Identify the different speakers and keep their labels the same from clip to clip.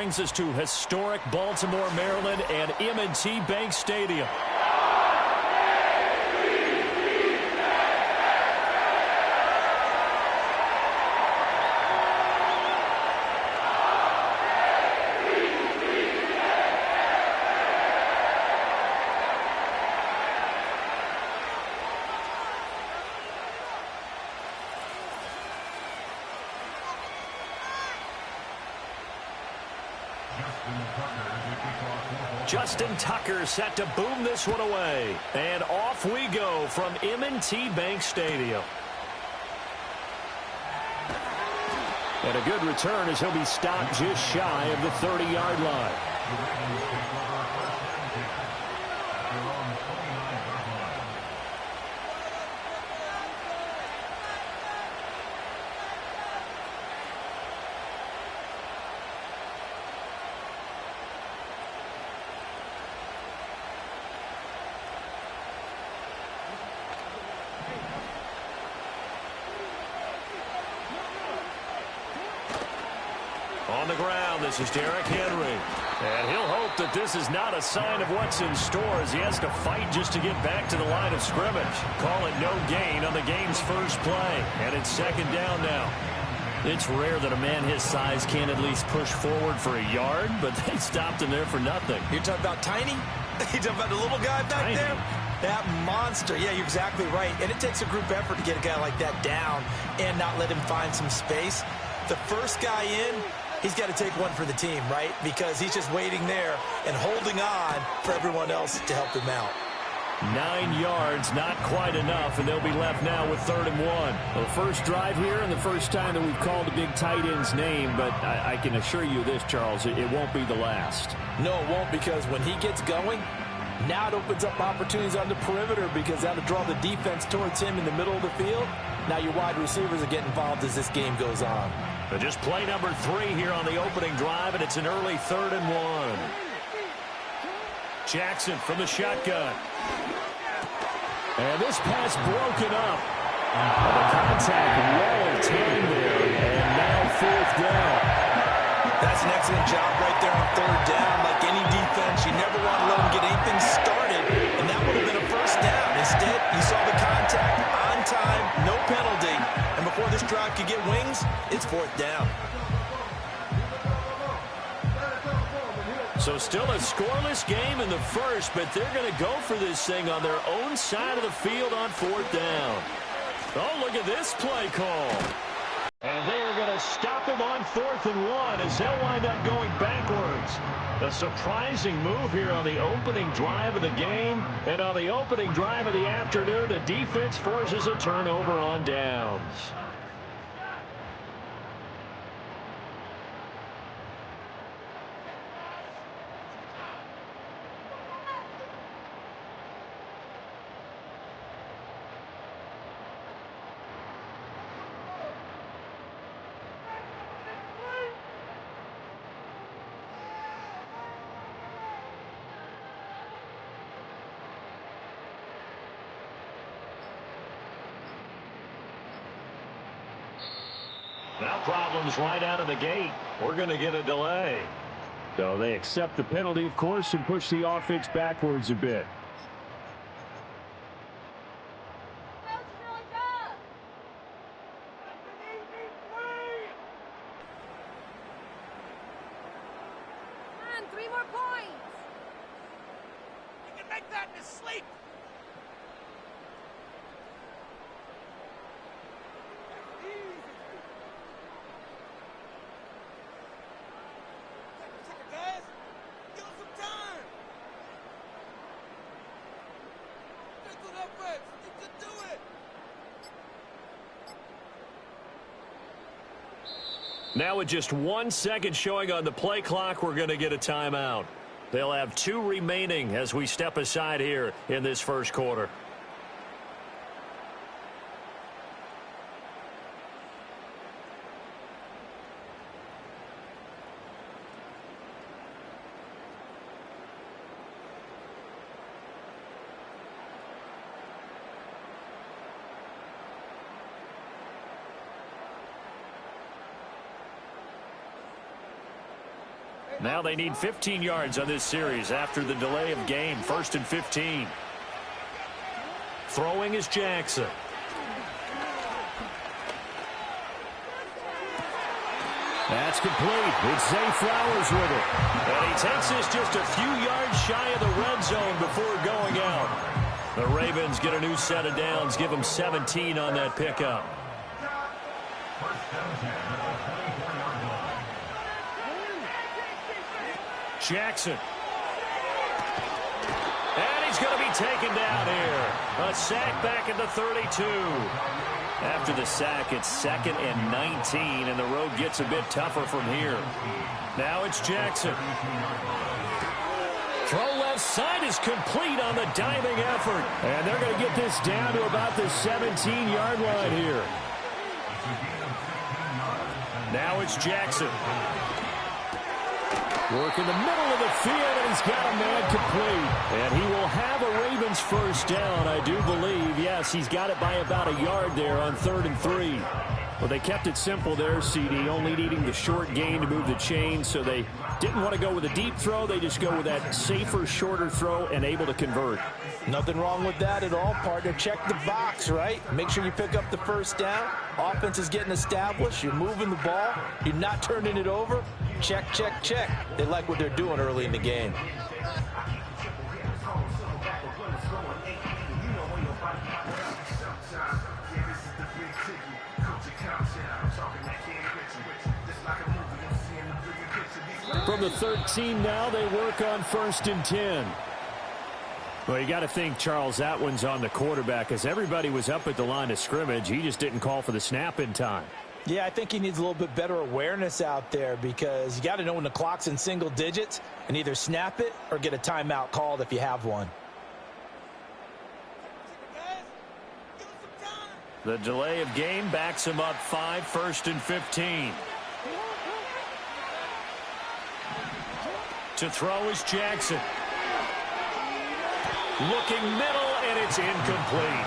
Speaker 1: brings us to historic Baltimore, Maryland, and M&T Bank Stadium. Justin Tucker set to boom this one away. And off we go from M&T Bank Stadium. And a good return as he'll be stopped just shy of the 30-yard line. On the ground, this is Derrick Henry. And he'll hope that this is not a sign of what's in store as he has to fight just to get back to the line of scrimmage. Call it no gain on the game's first play. And it's second down now. It's rare that a man his size can't at least push forward for a yard, but they stopped him there for nothing.
Speaker 2: You're talking about tiny? You're talking about the little guy back there? That monster. Yeah, you're exactly right. And it takes a group effort to get a guy like that down and not let him find some space. The first guy in, he's got to take one for the team, right? Because he's just waiting there and holding on for everyone else to help him out.
Speaker 1: 9 yards, not quite enough, and they'll be left now with 3rd and 1. The first drive here and the first time that we've called the big tight end's name, but I can assure you this, Charles, it won't be the last.
Speaker 2: No, it won't, because when he gets going, now it opens up opportunities on the perimeter because that'll draw the defense towards him in the middle of the field. Now your wide receivers are getting involved as this game goes on.
Speaker 1: But just play number 3 here on the opening drive, and it's an early 3rd and 1. Jackson from the shotgun. And this pass broken up. The contact well timed there, and now 4th down.
Speaker 2: That's an excellent job right there on 3rd down. Like any defense, you never want to let them get anything started, and that would have been a first down. Instead, you saw the contact on time, no penalty, and before this drive could get wings, it's 4th down.
Speaker 1: So still a scoreless game in the first, but they're going to go for this thing on their own side of the field on 4th down. Oh, look at this play call. And they are going to stop him on 4th and 1 as they'll wind up going backwards. A surprising move here on the opening drive of the game. And on the opening drive of the afternoon, the defense forces a turnover on downs. Now problems right out of the gate. We're going to get a delay. So they accept the penalty, of course, and push the offense backwards a bit.
Speaker 3: Come on, 3 more points.
Speaker 4: You can make that in his sleep.
Speaker 1: Now with just 1 second showing on the play clock, we're going to get a timeout. They'll have 2 remaining as we step aside here in this first quarter. Now they need 15 yards on this series after the delay of game. 1st and 15. Throwing is Jackson. That's complete. It's Zay Flowers with it. And he takes this just a few yards shy of the red zone before going out. The Ravens get a new set of downs. Give them 17 on that pickup. Jackson. And he's going to be taken down here. A sack back at the 32. After the sack, it's 2nd and 19, and the road gets a bit tougher from here. Now it's Jackson. Throw left side is complete on the diving effort. And they're going to get this down to about the 17-yard line here. Now it's Jackson. Work in the middle of the field, and he's got a man complete. And he will have a Ravens first down, I do believe. Yes, he's got it by about a yard there on 3rd and 3. Well, they kept it simple there, CD, only needing the short gain to move the chain, so they didn't want to go with a deep throw. They just go with that safer, shorter throw and able to convert.
Speaker 2: Nothing wrong with that at all, partner. Check the box, right? Make sure you pick up the first down. Offense is getting established. You're moving the ball. You're not turning it over. Check, check, check. They like what they're doing early in the game.
Speaker 1: From the 13 now, they work on 1st and 10. Well, you got to think, Charles, that one's on the quarterback, as everybody was up at the line of scrimmage. He just didn't call for the snap in time.
Speaker 2: Yeah, I think he needs a little bit better awareness out there, because you got to know when the clock's in single digits and either snap it or get a timeout called if you have one.
Speaker 1: The delay of game backs him up 5, 1st and 15. To throw is Jackson. Looking middle, and it's incomplete.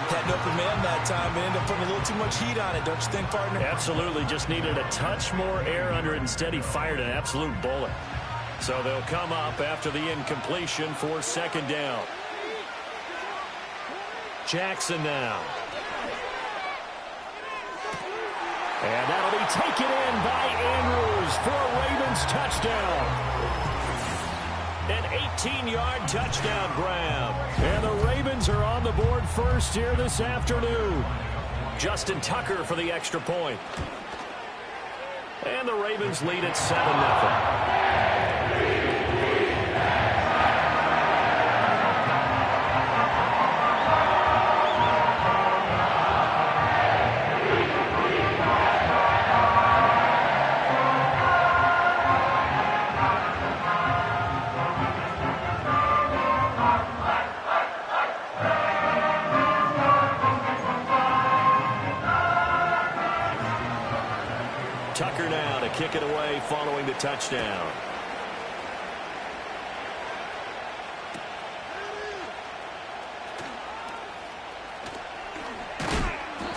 Speaker 2: Had an open man that time and ended up putting a little too much heat on it, don't you think, partner?
Speaker 1: Absolutely. Just needed a touch more air under it. Instead, he fired an absolute bullet. So they'll come up after the incompletion for 2nd down. Jackson now. And that'll be taken in by Andrews for a Ravens touchdown. An 18-yard touchdown grab. And the Ravens are on the board first here this afternoon. Justin Tucker for the extra point. And the Ravens lead at 7-0. Tucker now to kick it away following the touchdown.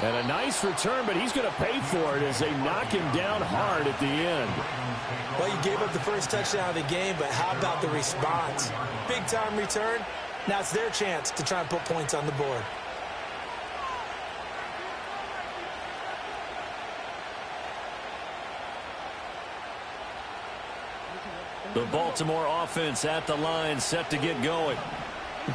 Speaker 1: And a nice return, but he's going to pay for it as they knock him down hard at the end.
Speaker 2: Well, you gave up the first touchdown of the game, but how about the response? Big-time return. Now it's their chance to try and put points on the board.
Speaker 1: The Baltimore offense at the line, set to get going.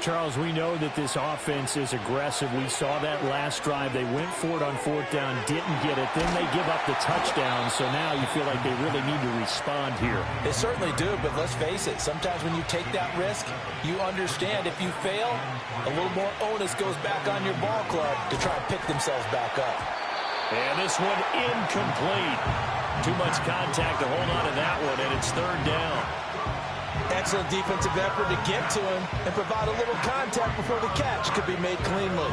Speaker 5: Charles, we know that this offense is aggressive. We saw that last drive. They went for it on 4th down, didn't get it. Then they give up the touchdown, so now you feel like they really need to respond here.
Speaker 2: They certainly do, but let's face it. Sometimes when you take that risk, you understand if you fail, a little more onus goes back on your ball club to try and pick themselves back up.
Speaker 1: And this one incomplete. Too much contact to hold on to that one, and it's 3rd down.
Speaker 2: Excellent defensive effort to get to him and provide a little contact before the catch could be made cleanly.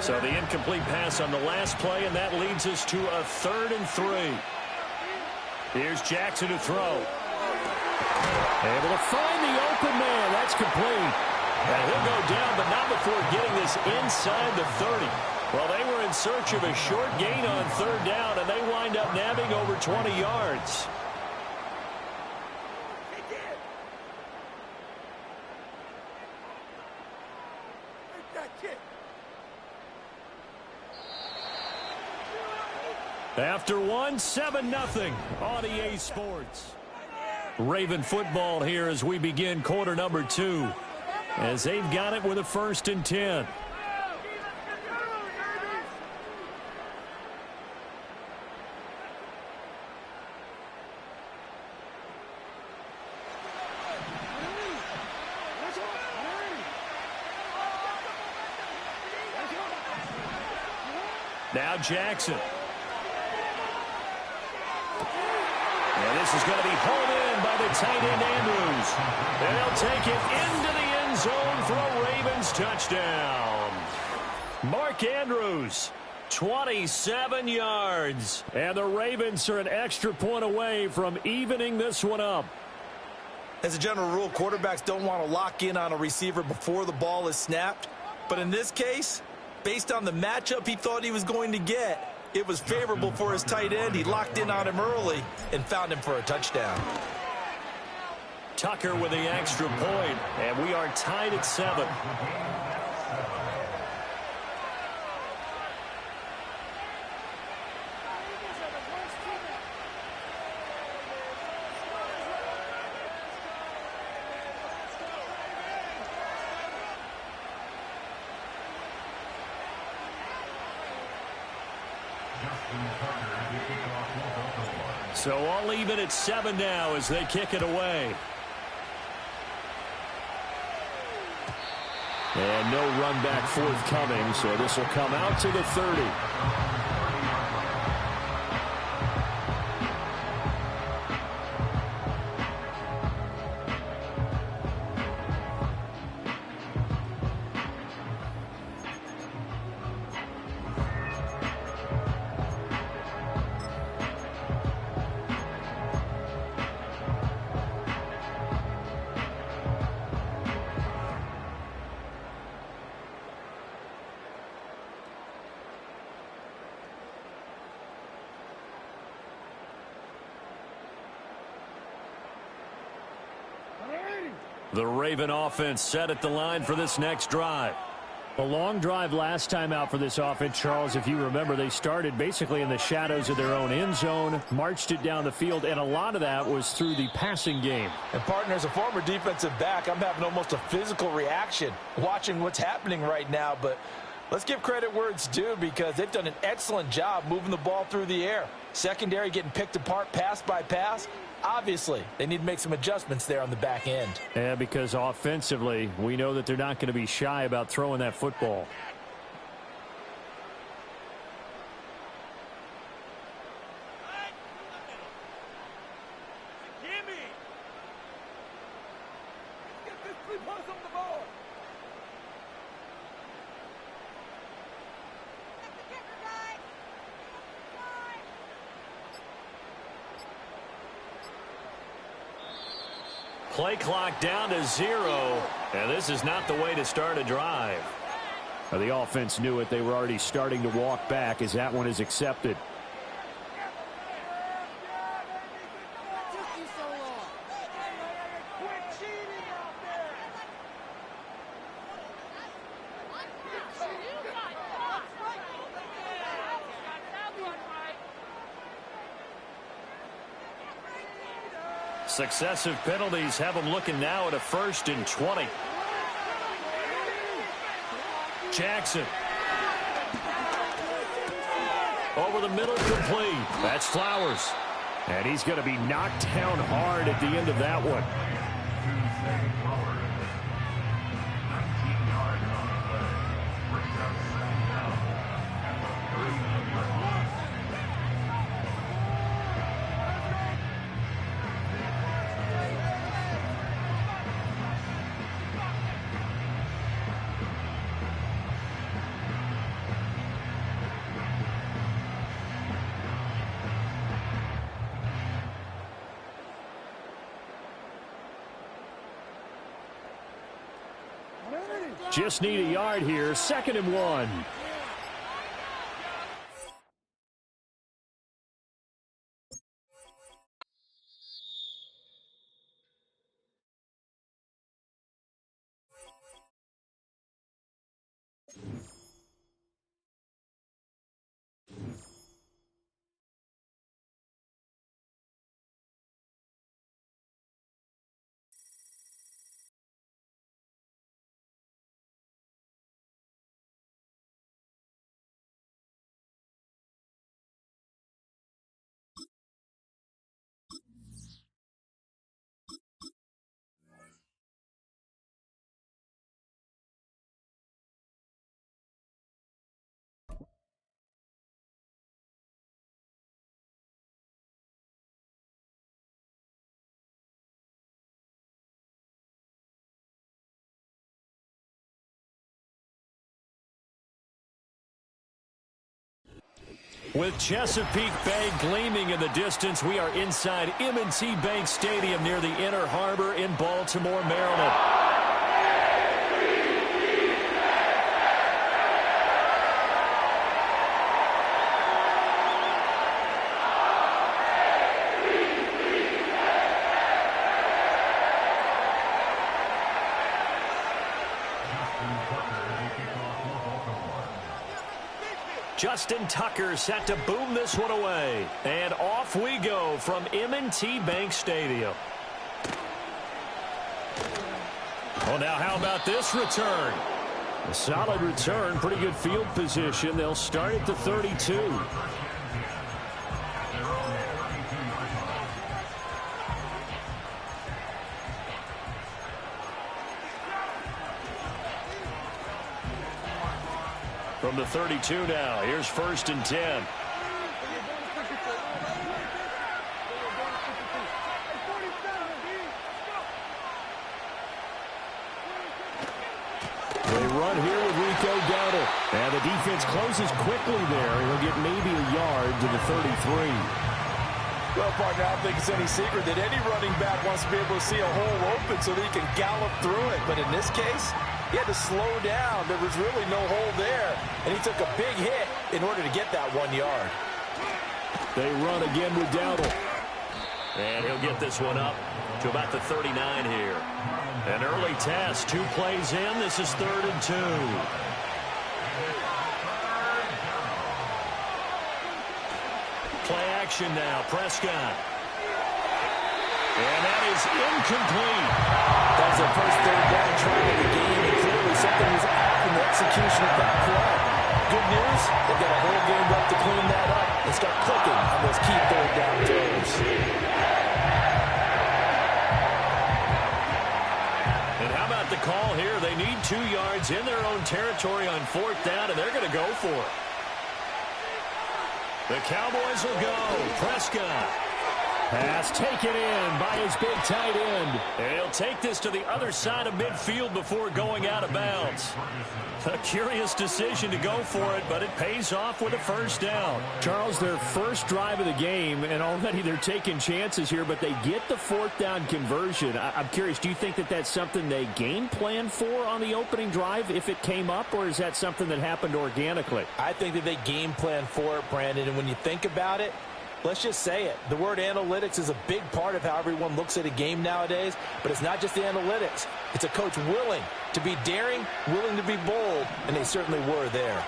Speaker 1: So the incomplete pass on the last play, and that leads us to a 3rd and 3. Here's Jackson to throw. Able to find the open man. That's complete. before getting this inside the 30. Well, they were in search of a short gain on third down, and they wind up nabbing over 20 yards. After one, 7-0 on EA Sports. Raven football here as we begin quarter number 2. As they've got it with a 1st and 10. Now Jackson. And this is going to be hauled in by the tight end Andrews. And they'll take it into the end zone for a Ravens touchdown. Mark Andrews, 27 yards. And the Ravens are an extra point away from evening this one up.
Speaker 2: As a general rule, quarterbacks don't want to lock in on a receiver before the ball is snapped. But in this case, based on the matchup he thought he was going to get, it was favorable for his tight end. He locked in on him early and found him for a touchdown.
Speaker 1: Tucker with the extra point, and we are tied at 7. So all even at 7 now as they kick it away. And no run back forthcoming, so this will come out to the 30. The Raven offense set at the line for this next drive.
Speaker 5: A long drive last time out for this offense, Charles. If you remember, they started basically in the shadows of their own end zone, marched it down the field, and a lot of that was through the passing game.
Speaker 2: And, partner, as a former defensive back, I'm having almost a physical reaction watching what's happening right now. But let's give credit where it's due because they've done an excellent job moving the ball through the air. Secondary getting picked apart pass by pass. Obviously, they need to make some adjustments there on the back end.
Speaker 5: Yeah, because offensively, we know that they're not going to be shy about throwing that football.
Speaker 1: Play clock down to 0, and this is not the way to start a drive.
Speaker 5: The offense knew it. They were already starting to walk back as that one is accepted.
Speaker 1: Successive penalties have them looking now at a 1st and 20. Jackson. Over the middle, complete. That's Flowers.
Speaker 5: And he's going to be knocked down hard at the end of that one. Just need a yard here. 2nd and 1. With Chesapeake Bay gleaming in the distance, we are inside M&T Bank Stadium near the Inner Harbor in Baltimore, Maryland. Justin Tucker set to boom this one away. And off we go from M&T Bank Stadium. Well, now how about this return? A solid return, pretty good field position. They'll start at the 32. From the 32 now, here's 1st and 10. They run here with Rico Dowdle. And the defense closes quickly there. He'll get maybe a yard to the 33.
Speaker 2: Well, partner, I don't think it's any secret that any running back wants to be able to see a hole open so that he can gallop through it. But in this case, he had to slow down. There was really no hole there. And he took a big hit in order to get that 1 yard.
Speaker 5: They run again with Dowdle. And he'll get this one up to about the 39 here. An early test. 2 plays in. This is 3rd and 2. Play action now. Prescott. And that is incomplete.
Speaker 2: That was their first 3rd down try of the game, and clearly something was off in the execution of that play. Good news, they've got a whole game left to clean that up and start clicking on those key 3rd down throws.
Speaker 5: And how about the call here? They need 2 yards in their own territory on 4th down, and they're going to go for it. The Cowboys will go. Prescott. Pass taken in by his big tight end. And he'll take this to the other side of midfield before going out of bounds. A curious decision to go for it, but it pays off with a 1st down. Charles, their first drive of the game, and already they're taking chances here, but they get the 4th down conversion. I'm curious, do you think that that's something they game planned for on the opening drive if it came up, or is that something that happened organically?
Speaker 2: I think that they game planned for it, Brandon, and when you think about it, let's just say it. The word analytics is a big part of how everyone looks at a game nowadays, but it's not just the analytics. It's a coach willing to be daring, willing to be bold, and they certainly were there.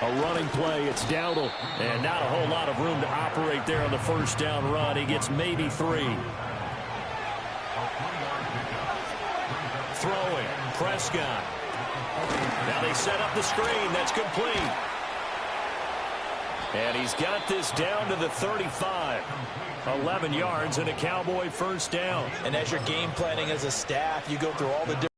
Speaker 5: A running play, it's Dowdle, and not a whole lot of room to operate there on the 1st down run. He gets maybe 3. Throwing, Prescott. Now they set up the screen. That's complete. And he's got this down to the 35. 11 yards and a Cowboy 1st down.
Speaker 2: And as you're game planning as a staff, you go through all the different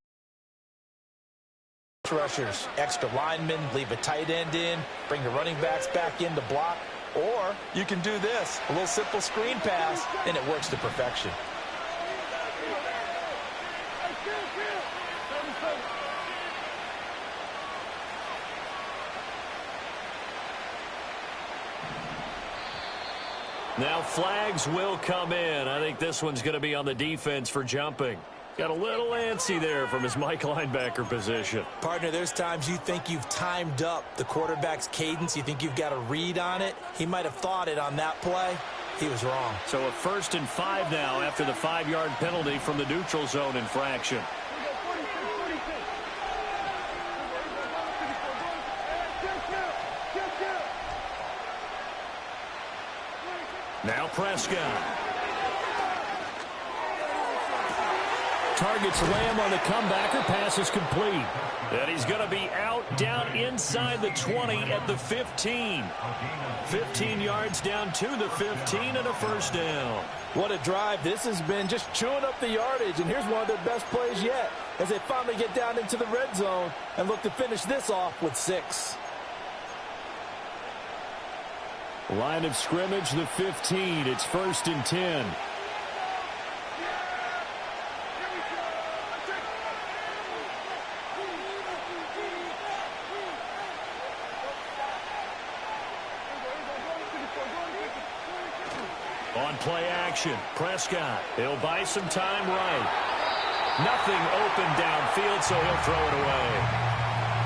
Speaker 2: rushers, extra linemen, leave a tight end in, bring the running backs back in to block. Or you can do this, a little simple screen pass, and it works to perfection. Now flags will come in. I think this one's going to be on the defense for jumping.
Speaker 1: Got a little antsy there from his Mike linebacker position.
Speaker 2: Partner, there's times you think you've timed up the quarterback's cadence. You think you've got a read on it. He might have thought it on that play. He was wrong.
Speaker 1: So a 1st and 5 now after the 5-yard penalty from the neutral zone infraction. Now Prescott.
Speaker 5: Targets Lamb on the comebacker. Pass is complete.
Speaker 1: And he's going to be out down inside the 20 at the 15. 15 yards down to the 15 and a 1st down.
Speaker 2: What a drive this has been, just chewing up the yardage. And here's one of their best plays yet as they finally get down into the red zone and look to finish this off with 6.
Speaker 5: Line of scrimmage, the 15. It's 1st and 10.
Speaker 1: On play action, Prescott. He'll buy some time right. Nothing open downfield, so he'll throw it away.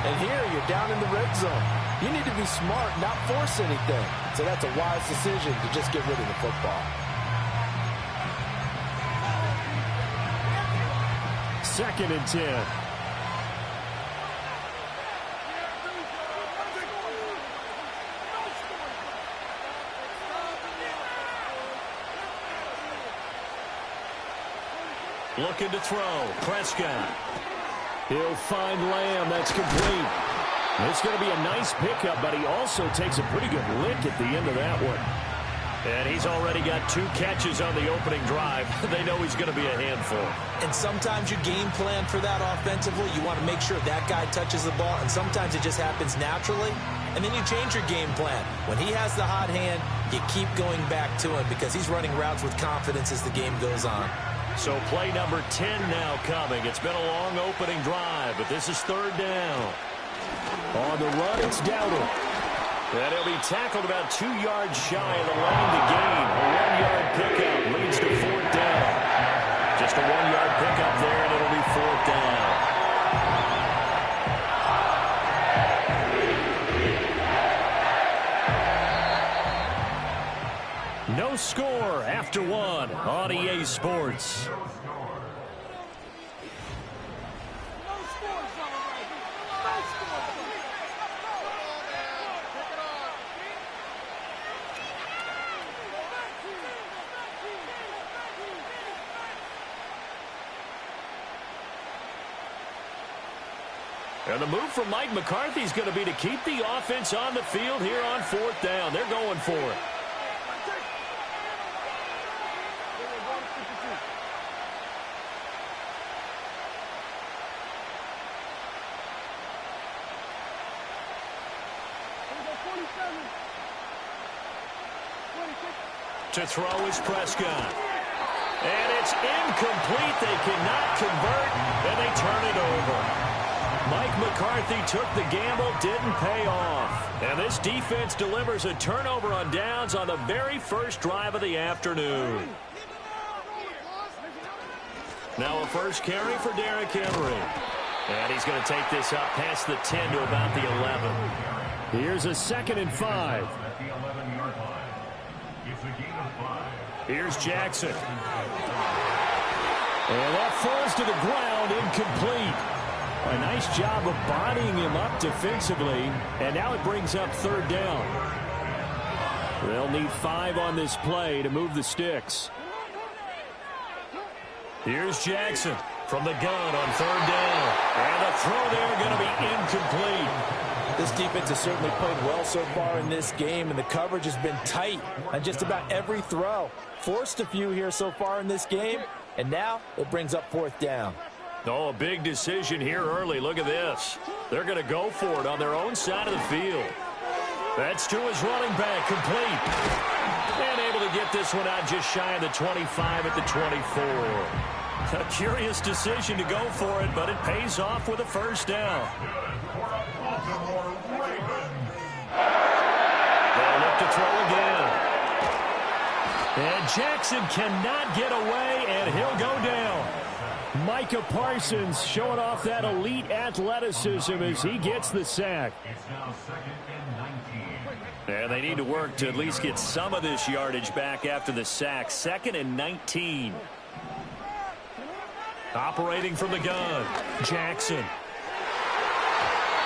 Speaker 2: And here you're down in the red zone. You need to be smart, not force anything. So that's a wise decision to just get rid of the football.
Speaker 5: 2nd and 10.
Speaker 1: Looking to throw. Prescott.
Speaker 5: He'll find Lamb. That's complete. It's going to be a nice pickup, but he also takes a pretty good lick at the end of that one.
Speaker 1: And he's already got 2 catches on the opening drive. They know he's going to be a handful.
Speaker 2: And sometimes you game plan for that offensively. You want to make sure that guy touches the ball, and sometimes it just happens naturally. And then you change your game plan. When he has the hot hand, you keep going back to him because he's running routes with confidence as the game goes on.
Speaker 1: So play number 10 now coming. It's been a long opening drive, but this is 3rd down.
Speaker 5: On the run, it's Dowdle.
Speaker 1: And he'll be tackled about 2 yards shy of the line to gain. A 1-yard pickup leads to 4th down. Just a 1-yard pickup there, and it'll be 4th down. No score after 1 on EA Sports. And the move from Mike McCarthy is going to be to keep the offense on the field here on 4th down. They're going for it. To throw is Prescott. And it's incomplete. They cannot convert, and they turn it over. Mike McCarthy took the gamble, didn't pay off. And this defense delivers a turnover on downs on the very first drive of the afternoon. Now a first carry for Derrick Henry. And he's going to take this up past the 10 to about the 11.
Speaker 5: Here's a 2nd and 5.
Speaker 1: Here's Jackson.
Speaker 5: And that falls to the ground, incomplete. A nice job of bodying him up defensively, and now it brings up 3rd down. They'll need 5 on this play to move the sticks.
Speaker 1: Here's Jackson from the gun on 3rd down. And the throw there going to be incomplete.
Speaker 2: This defense has certainly played well so far in this game, and the coverage has been tight on just about every throw. Forced a few here so far in this game, and now it brings up 4th down.
Speaker 1: Oh, a big decision here early. Look at this. They're going to go for it on their own side of the field. That's to his running back, complete. And able to get this one out just shy of the 25 at the 24. A curious decision to go for it, but it pays off with a 1st down. They'll look to throw again. And Jackson cannot get away, and he'll go down.
Speaker 5: Micah Parsons showing off that elite athleticism as he gets the sack.
Speaker 1: And they need to work to at least get some of this yardage back after the sack. 2nd and 19. Operating from the gun, Jackson.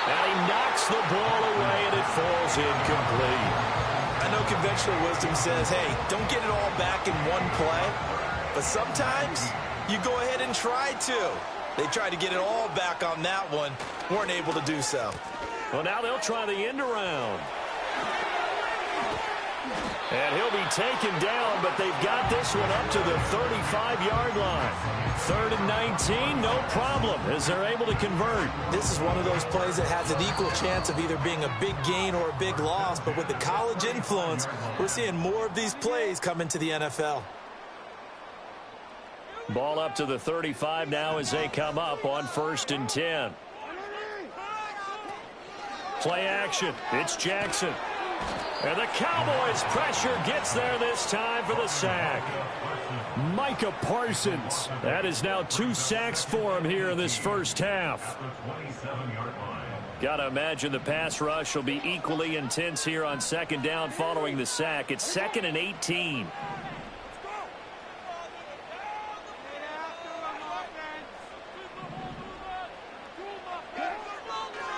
Speaker 1: And he knocks the ball away, and it falls incomplete.
Speaker 2: I know conventional wisdom says, hey, don't get it all back in one play. But sometimes you go ahead and try to. They tried to get it all back on that one. Weren't able to do so.
Speaker 1: Well, now they'll try the end around. And he'll be taken down, but they've got this one up to the 35-yard line. 3rd and 19, no problem, as they're able to convert.
Speaker 2: This is one of those plays that has an equal chance of either being a big gain or a big loss, but with the college influence, we're seeing more of these plays come into the NFL.
Speaker 1: Ball up to the 35 now as they come up on 1st and 10. Play action. It's Jackson. And the Cowboys' pressure gets there this time for the sack.
Speaker 5: Micah Parsons.
Speaker 1: That is now 2 sacks for him here in this first half. Got to imagine the pass rush will be equally intense here on 2nd down following the sack. It's 2nd and 18.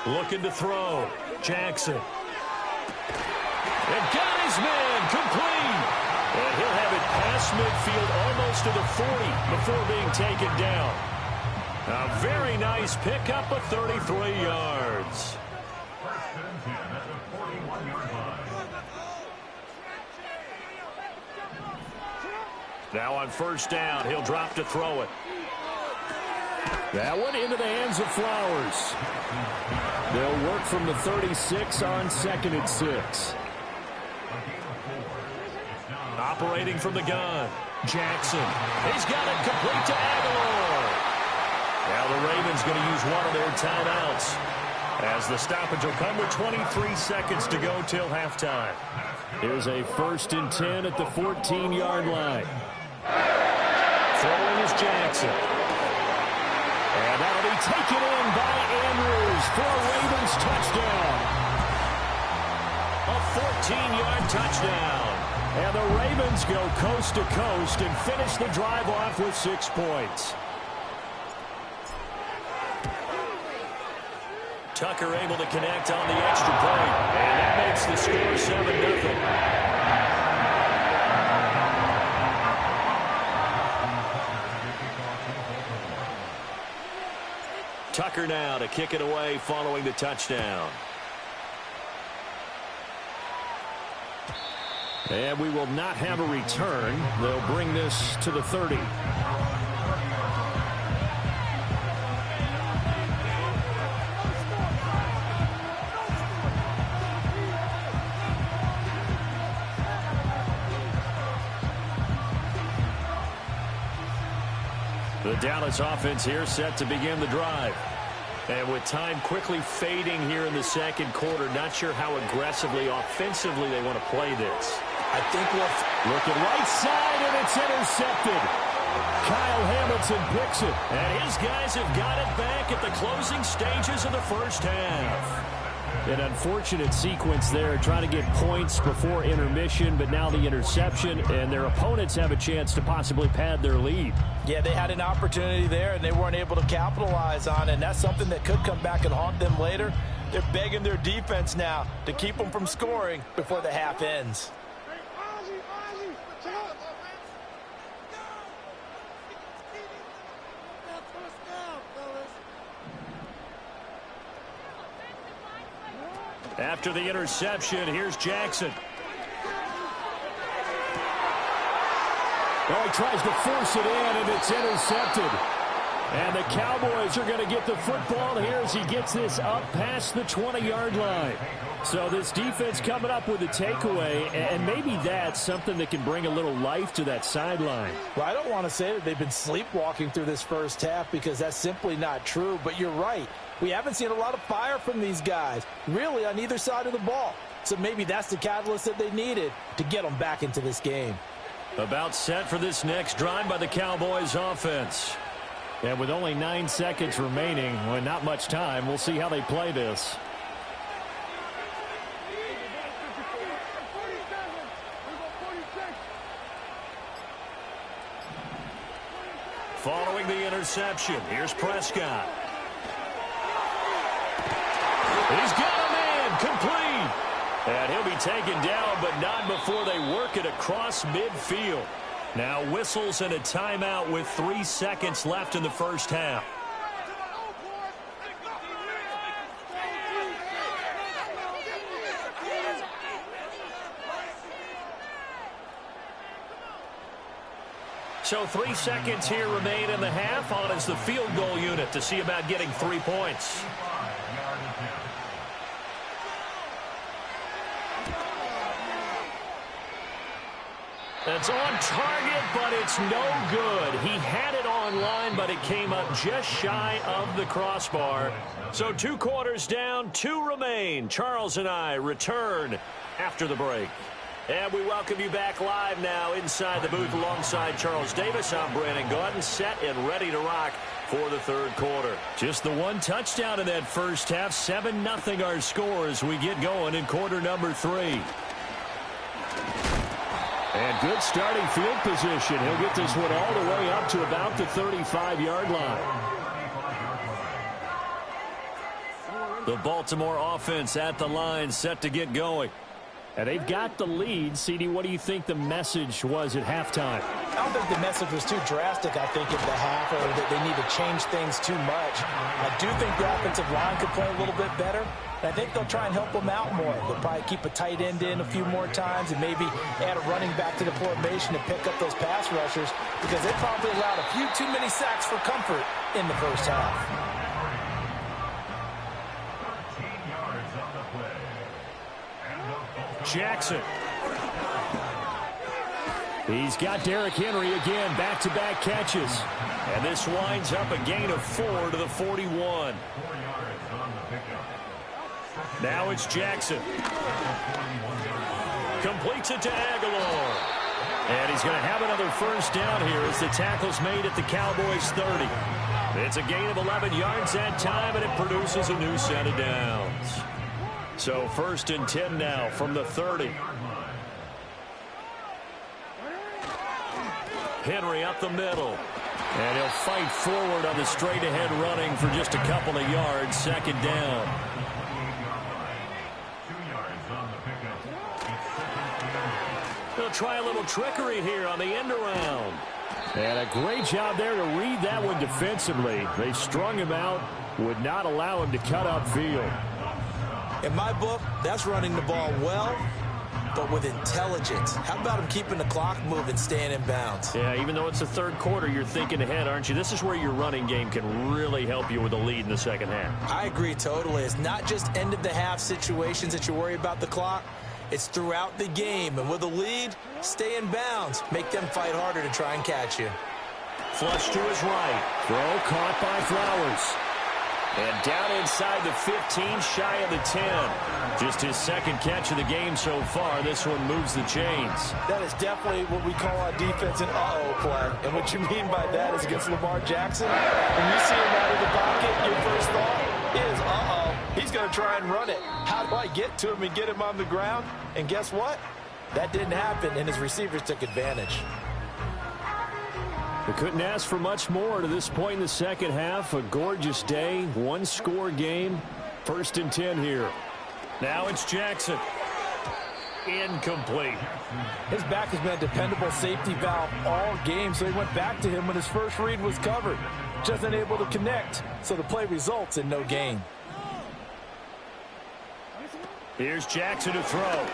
Speaker 1: Looking to throw. Jackson. And got his man complete. And he'll have it past midfield almost to the 40 before being taken down. A very nice pickup of 33 yards. Now on 1st down, he'll drop to throw it.
Speaker 5: That one into the hands of Flowers. They'll work from the 36 on 2nd and 6.
Speaker 1: Operating from the gun, Jackson. He's got it complete to Aguilar. Now the Ravens going to use one of their timeouts, as the stoppage will come with 23 seconds to go till halftime.
Speaker 5: Here's a 1st and 10 at the 14-yard line.
Speaker 1: Throwing is Jackson.
Speaker 5: And that'll be taken in by Andrews for a Ravens touchdown.
Speaker 1: A 14-yard touchdown.
Speaker 5: And the Ravens go coast to coast and finish the drive off with 6 points.
Speaker 1: Tucker able to connect on the extra point. And that makes the score 7-0. Tucker now to kick it away following the touchdown.
Speaker 5: And we will not have a return. They'll bring this to the 30.
Speaker 1: The Dallas offense here set to begin the drive. And with time quickly fading here in the 2nd quarter, not sure how aggressively, offensively they want to play this.
Speaker 2: I think we'll
Speaker 5: look at right side, and it's intercepted. Kyle Hamilton picks it.
Speaker 1: And his guys have got it back at the closing stages of the first half.
Speaker 5: An unfortunate sequence there, trying to get points before intermission, but now the interception, and their opponents have a chance to possibly pad their lead.
Speaker 2: Yeah, they had an opportunity there, and they weren't able to capitalize on it, and that's something that could come back and haunt them later. They're begging their defense now to keep them from scoring before the half ends.
Speaker 1: After the interception, here's Jackson.
Speaker 5: Well, he tries to force it in, and it's intercepted. And the Cowboys are going to get the football here as he gets this up past the 20-yard line. So this defense coming up with a takeaway, and maybe that's something that can bring a little life to that sideline.
Speaker 2: Well, I don't want to say that they've been sleepwalking through this first half because that's simply not true, but you're right. We haven't seen a lot of fire from these guys, really, on either side of the ball. So maybe that's the catalyst that they needed to get them back into this game.
Speaker 1: About set for this next drive by the Cowboys offense.
Speaker 5: And with only 9 seconds remaining, well, not much time, we'll see how they play this.
Speaker 1: Following the interception, here's Prescott. He's got a man, complete. And he'll be taken down, but not before they work it across midfield. Now whistles and a timeout with 3 seconds left in the first half. So 3 seconds here remain in the half. On is the field goal unit to see about getting 3 points. It's on target, but it's no good. He had it on line, but it came up just shy of the crossbar. So 2 quarters down, 2 remain. Charles and I return after the break. And we welcome you back live now inside the booth alongside Charles Davis. I'm Brandon Gaudin, set and ready to rock for the third quarter. Just the 1 touchdown in that first half. 7-0 our score as we get going in quarter number 3. And good starting field position. He'll get this one all the way up to about the 35-yard line. The Baltimore offense at the line, set to get going. And they've got the lead. CD, what do you think the message was at halftime?
Speaker 2: I don't think the message was too drastic, I think, at the half, or that they need to change things too much. I do think the offensive line could play a little bit better. I think they'll try and help them out more. They'll probably keep a tight end in a few more times and maybe add a running back to the formation to pick up those pass rushers, because they probably allowed a few too many sacks for comfort in the first half.
Speaker 1: Jackson.
Speaker 5: He's got Derrick Henry again, back-to-back catches.
Speaker 1: And this winds up a gain of 4 to the 41. Now it's Jackson. Completes it to Aguilar. And he's going to have another first down here as the tackle's made at the Cowboys' 30. It's a gain of 11 yards that time, and it produces a new set of downs. So 1st and 10 now from the 30. Henry up the middle. And he'll fight forward on the straight-ahead running for just a couple of yards. 2nd down. He'll try a little trickery here on the end around.
Speaker 5: And a great job there to read that one defensively. They strung him out, would not allow him to cut upfield.
Speaker 2: In my book, that's running the ball well, but with intelligence. How about him keeping the clock moving, staying in bounds?
Speaker 1: Yeah, even though it's the third quarter, you're thinking ahead, aren't you? This is where your running game can really help you with a lead in the second half.
Speaker 2: I agree totally. It's not just end-of-the-half situations that you worry about the clock. It's throughout the game. And with a lead, stay in bounds. Make them fight harder to try and catch you.
Speaker 1: Flush to his right.
Speaker 5: Throw caught by Flowers.
Speaker 1: And down inside the 15, shy of the 10. Just his 2nd catch of the game so far. This one moves the chains.
Speaker 2: That is definitely what we call on defense an uh-oh play. And what you mean by that is against Lamar Jackson, when you see him out of the pocket, your first thought is, uh-oh, he's going to try and run it. How do I get to him and get him on the ground? And guess what? That didn't happen, and his receivers took advantage.
Speaker 5: They couldn't ask for much more to this point in the second half. A gorgeous day, 1-score game. 1st and 10 here.
Speaker 1: Now it's Jackson. Incomplete.
Speaker 2: His back has been a dependable safety valve all game, so he went back to him when his first read was covered. Just unable to connect, so the play results in no gain.
Speaker 1: Here's Jackson to throw.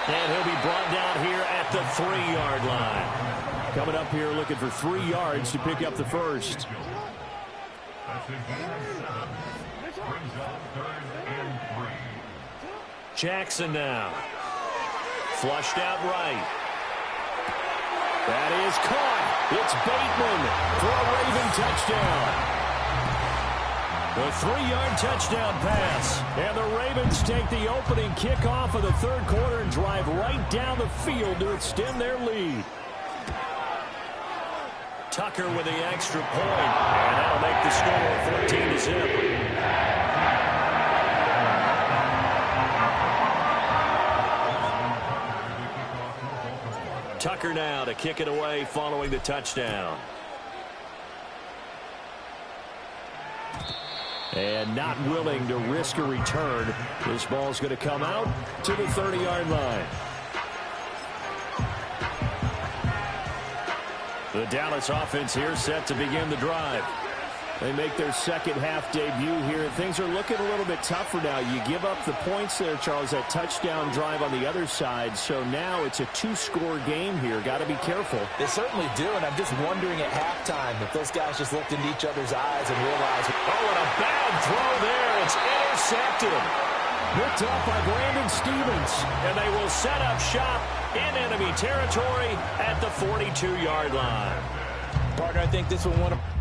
Speaker 1: And he'll be brought down here at the 3-yard line.
Speaker 5: Coming up here looking for 3 yards to pick up the first.
Speaker 1: Jackson now. Flushed out right.
Speaker 5: That is caught. It's Bateman for a Raven touchdown.
Speaker 1: The 3-yard touchdown pass.
Speaker 5: And the Ravens take the opening kickoff of the third quarter and drive right down the field to extend their lead.
Speaker 1: Tucker with the extra point, and that'll make the score 14-0. Tucker now to kick it away following the touchdown. And not willing to risk a return. This ball's going to come out to the 30-yard line. The Dallas offense here set to begin the drive. They make their second half debut here. Things are looking a little bit tougher now. You give up the points there, Charles, that touchdown drive on the other side. So now it's a two-score game here. Got to be careful.
Speaker 2: They certainly do, and I'm just wondering at halftime if those guys just looked into each other's eyes and realized,
Speaker 1: oh, and a bad throw there. It's intercepted.
Speaker 5: Picked up by Brandon Stevens.
Speaker 1: And they will set up shop in enemy territory at the 42-yard line.
Speaker 2: partner, I think this will want to...